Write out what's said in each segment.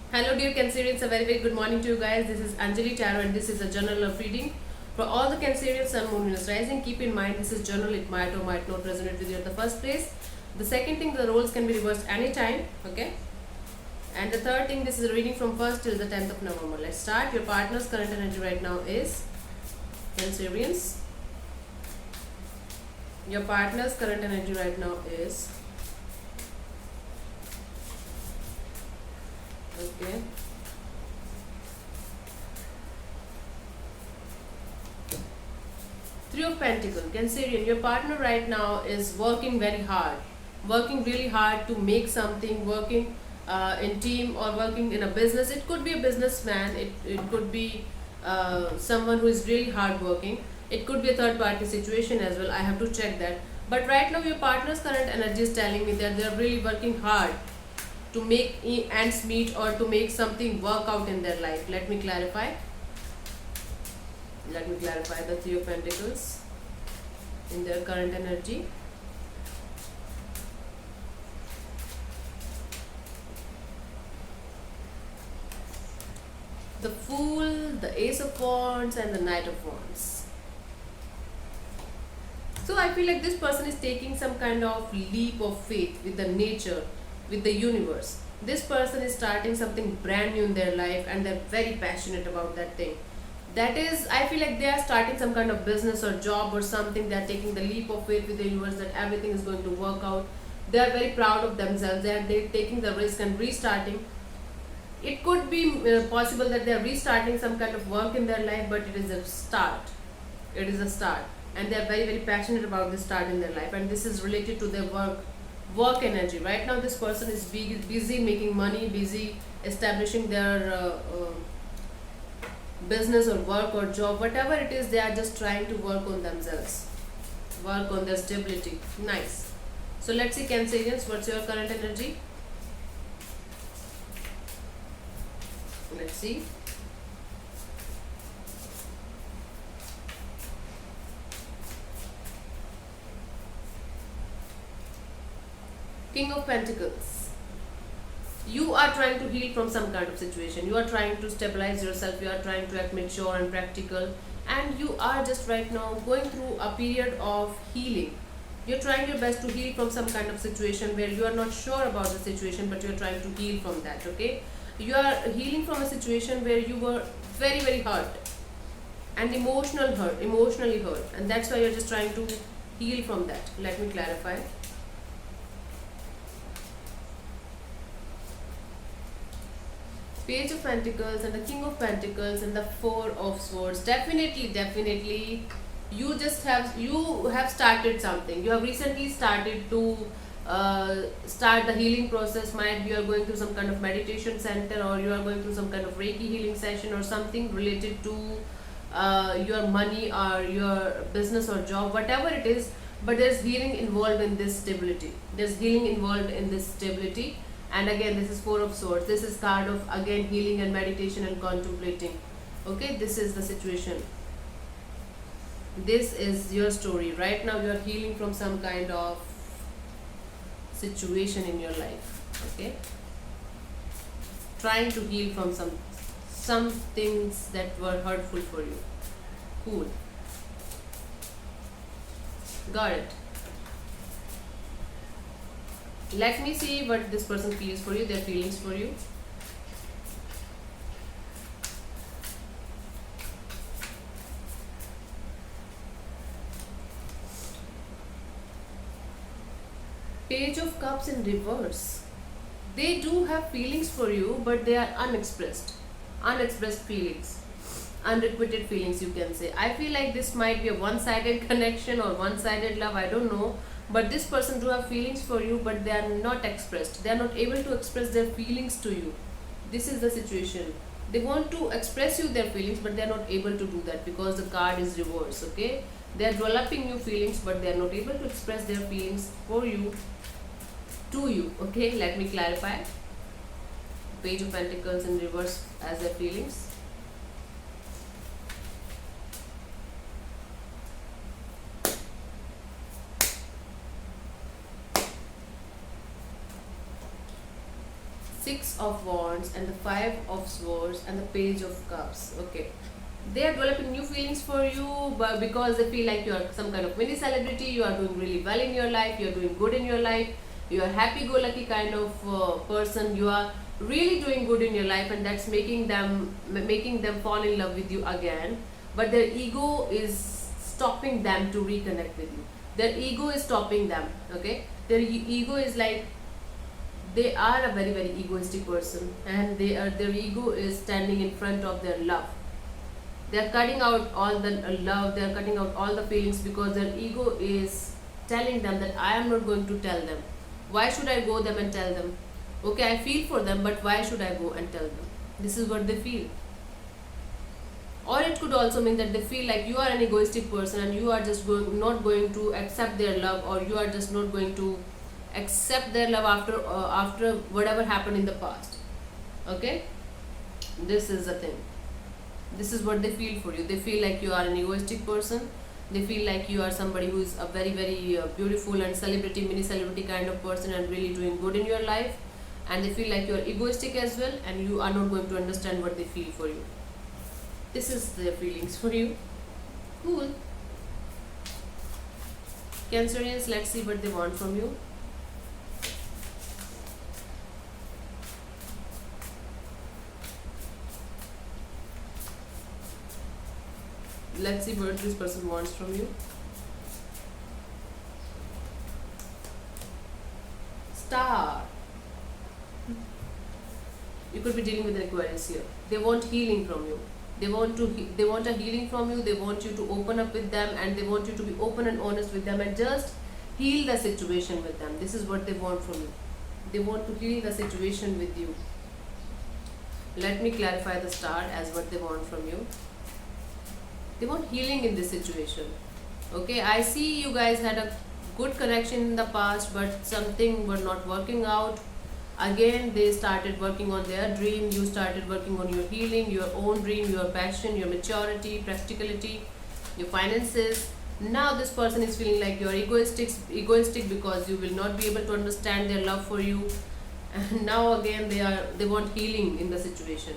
Hello, dear Cancerians. A very good morning to you guys. This is Anjali Tarot, and this is a journal of reading for all the Cancerians, Sun, Moon, Venus, Rising. Keep in mind, this is journal. It might or might not resonate with you at the first place. The second thing, the roles can be reversed anytime. Okay. And the third thing, this is a reading from 1st till the 10th of November. Let's start. Your partner's current energy right now is Cancerians. Your partner's current energy right now is okay. Three of Pentacles, Cancerian, your partner right now is working very hard, working really hard to make something, working in team or working in a business. It could be a businessman, it could be someone who is really hard working. It could be a third party situation as well. I have to check that. But right now, your partner's current energy is telling me that they are really working hard to make ends meet or to make something work out in their life. Let me clarify. Let me clarify the Three of Pentacles in their current energy. The Fool, the Ace of Wands, and the Knight of Wands. So I feel like this person is taking some kind of leap of faith with the nature, with the universe. This person is starting something brand new in their life and they're very passionate about that thing. That is, I feel like they are starting some kind of business or job or something. They are taking the leap of faith with the universe that everything is going to work out. They are very proud of themselves. They're taking the risk and restarting. It could be possible that they are restarting some kind of work in their life, but it is a start. It is a start, and they are very passionate about this start in their life. And this is related to their work energy. Right now, this person is busy making money, busy establishing their business or work or job, whatever it is. They are just trying to work on themselves, work on their stability. Nice. So let's see, Cancerians, what's your current energy? Let's see. King of Pentacles. You are trying to heal from some kind of situation. You are trying to stabilize yourself. You are trying to act mature and practical. And you are just right now going through a period of healing. You're trying your best to heal from some kind of situation where you are not sure about the situation, but you're trying to heal from that, okay? You are healing from a situation where you were very hurt and emotionally hurt, and that's why you're just trying to heal from that. Let me clarify. Page of Pentacles and the King of Pentacles and the Four of Swords. Definitely you have started something. You have recently started to start the healing process. Might be you are going through some kind of meditation center, or you are going through some kind of Reiki healing session, or something related to your money or your business or job, whatever it is. But there's healing involved in this stability. There's healing involved in this stability. And again, this is Four of Swords. This is card of again healing and meditation and contemplating. Okay, this is the situation. This is your story. Right now you are healing from some kind of situation in your life. Okay, trying to heal from some things that were hurtful for you. Cool. Got it. Let me see what this person feels for you, their feelings for you. Page of Cups in reverse. They do have feelings for you, but they are unexpressed. Unexpressed feelings. Unrequited feelings, you can say. I feel like this might be a one-sided connection or one-sided love, I don't know. But this person do have feelings for you, but they are not expressed. They are not able to express their feelings to you. This is the situation. They want to express you their feelings, but they are not able to do that because the card is reversed. Okay, they are developing new feelings, but they are not able to express their feelings for you, to you. Okay, let me clarify. Page of Pentacles in reverse as their feelings. Six of Wands and the Five of Swords and the Page of Cups. Okay, they are developing new feelings for you, but because they feel like you are some kind of mini celebrity, you are doing really well in your life, you are doing good in your life, you are happy-go-lucky kind of person. You are really doing good in your life, and that's making them fall in love with you again. But their ego is stopping them to reconnect with you. Their ego is stopping them. Okay, their ego is like they are a very very egoistic person, and their ego is standing in front of their love. They are cutting out all the love, they are cutting out all the feelings because their ego is telling them that I am not going to tell them. Why should I go them and tell them? Okay, I feel for them, but why should I go and tell them? This is what they feel. Or it could also mean that they feel like you are an egoistic person and you are just not going to accept their love, or you are just not going to accept their love after whatever happened in the past. Okay, this is the thing. This is what they feel for you. They feel like you are an egoistic person. They feel like you are somebody who is a very very beautiful and celebrity, mini celebrity kind of person and really doing good in your life, and they feel like you are egoistic as well, and you are not going to understand what they feel for you. This is their feelings for you. Cool. Cancerians, let's see what they want from you. Let's see what this person wants from you. Star. You could be dealing with an Aquarius here. They want healing from you. They want a healing from you. They want you to open up with them, and they want you to be open and honest with them and just heal the situation with them. This is what they want from you. They want to heal the situation with you. Let me clarify the star as what they want from you. They want healing in this situation. Okay, I see you guys had a good connection in the past, but something were not working out. Again, they started working on their dream. You started working on your healing, your own dream, your passion, your maturity, practicality, your finances. Now this person is feeling like you are egoistic because you will not be able to understand their love for you. And now again they want healing in the situation.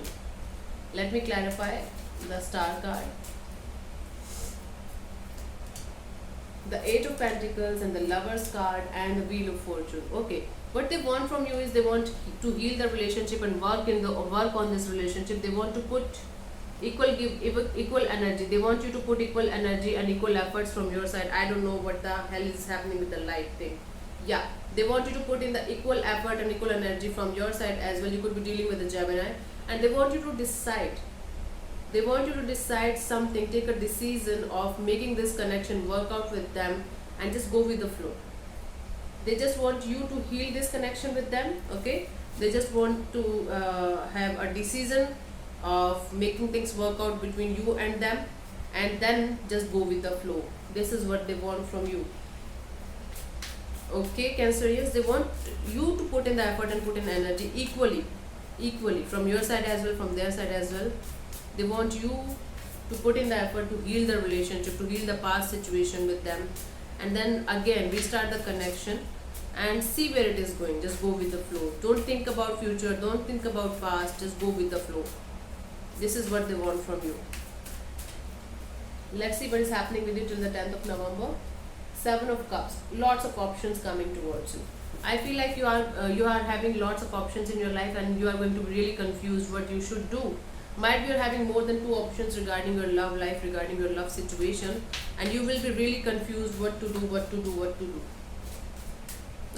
Let me clarify the star card. The Eight of Pentacles and the Lover's card and the Wheel of Fortune. Okay, what they want from you is they want to heal the relationship and work on this relationship. They want to put equal energy. They want you to put equal energy and equal efforts from your side. I don't know what the hell is happening with the light thing. Yeah, they want you to put in the equal effort and equal energy from your side as well. You could be dealing with a Gemini, and they want you to decide. They want you to decide something, take a decision of making this connection work out with them and just go with the flow. They just want you to heal this connection with them. Okay, they just want to have a decision of making things work out between you and them, and then just go with the flow. This is what they want from you. Okay, Cancerians, they want you to put in the effort and put in energy equally from your side as well, from their side as well. They want you to put in the effort to heal the relationship, to heal the past situation with them, and then again restart the connection and see where it is going. Just go with the flow. Don't think about future, don't think about past, just go with the flow. This is what they want from you. Let's see what is happening with you till the 10th of November. Seven of Cups. Lots of options coming towards you. I feel like you are having lots of options in your life, and you are going to be really confused what you should do. Might be you're having more than two options regarding your love life, regarding your love situation, and you will be really confused what to do.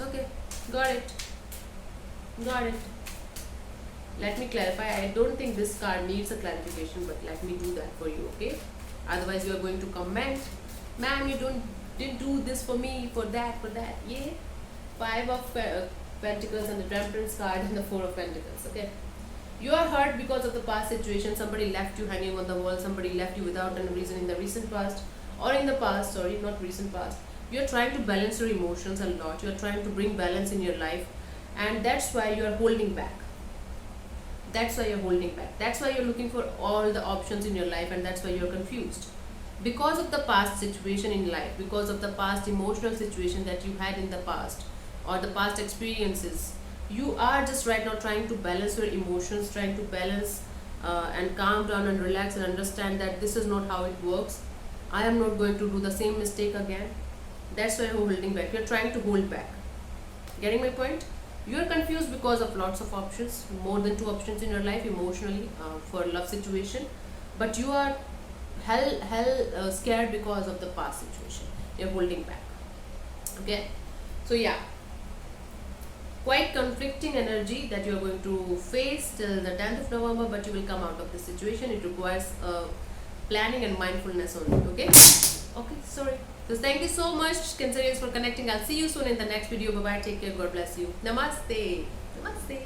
Okay, got it. Let me clarify. I don't think this card needs a clarification, but let me do that for you. Okay, otherwise you are going to comment, ma'am, you didn't do this for me, for that. Yeah. Five of Pentacles and the Temperance card and the Four of Pentacles. Okay, you are hurt because of the past situation. Somebody left you hanging on the wall. Somebody left you without any reason in the recent past, or in the past, sorry, not recent past. You are trying to balance your emotions a lot. You are trying to bring balance in your life, and that's why you are holding back. That's why you're looking for all the options in your life, and that's why you're confused. Because of the past situation in life, because of the past emotional situation that you had in the past, or the past experiences, You are just right now trying to balance your emotions, trying to balance and calm down and relax and understand that this is not how it works. I am not going to do the same mistake again. That's why you're holding back. You're trying to hold back. Getting my point? You're confused because of lots of options, more than two options in your life emotionally for love situation, but you are hell scared because of the past situation. You're holding back. Okay, so yeah, quite conflicting energy that you're going to face till the 10th of November, but you will come out of this situation. It requires planning and mindfulness only. Okay, okay, sorry. So thank you so much, Cancerians, for connecting. I'll see you soon in the next video. Bye bye. Take care. God bless you. Namaste. Namaste.